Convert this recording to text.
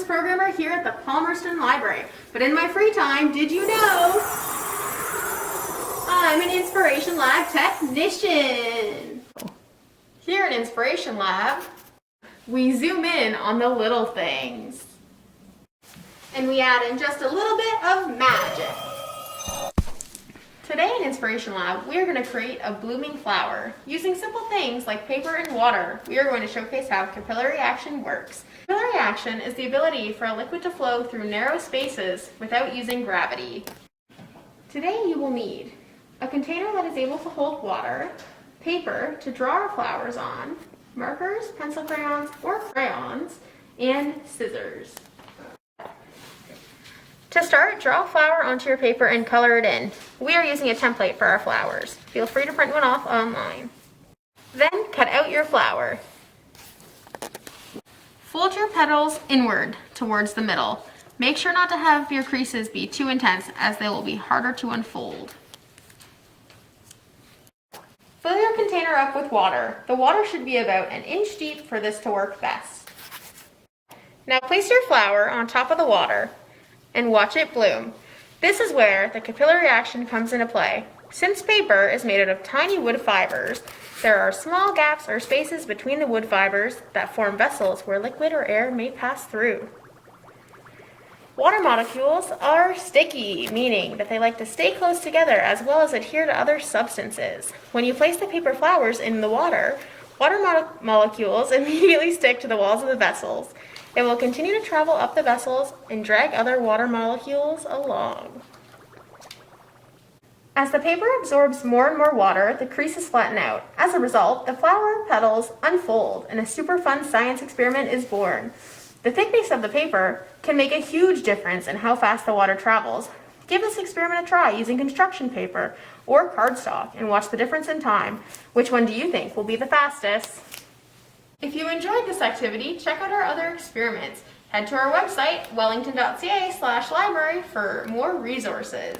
Science programmer here at the Palmerston Library. But in my free time, did you know I'm an Inspiration Lab technician? Here in Inspiration Lab, we zoom in on the little things. And we add in just a little bit of magic. Today in Inspiration Lab, we are going to create a blooming flower. Using simple things like paper and water, we are going to showcase how capillary action works. Capillary action is the ability for a liquid to flow through narrow spaces without using gravity. Today you will need a container that is able to hold water, paper to draw our flowers on, markers, pencil crayons, or crayons, and scissors. To start, draw a flower onto your paper and color it in. We are using a template for our flowers. Feel free to print one off online. Then cut out your flower. Fold your petals inward towards the middle. Make sure not to have your creases be too intense as they will be harder to unfold. Fill your container up with water. The water should be about an inch deep for this to work best. Now place your flower on top of the water and watch it bloom. This is where the capillary action comes into play. Since paper is made out of tiny wood fibers, there are small gaps or spaces between the wood fibers that form vessels where liquid or air may pass through. Water molecules are sticky, meaning that they like to stay close together as well as adhere to other substances. When you place the paper flowers in the water molecules immediately stick to the walls of the vessels. It will continue to travel up the vessels and drag other water molecules along. As the paper absorbs more and more water, the creases flatten out. As a result, the flower petals unfold and a super fun science experiment is born. The thickness of the paper can make a huge difference in how fast the water travels. Give this experiment a try using construction paper or cardstock and watch the difference in time. Which one do you think will be the fastest? If you enjoyed this activity, check out our other experiments. Head to our website, wellington.ca/library for more resources.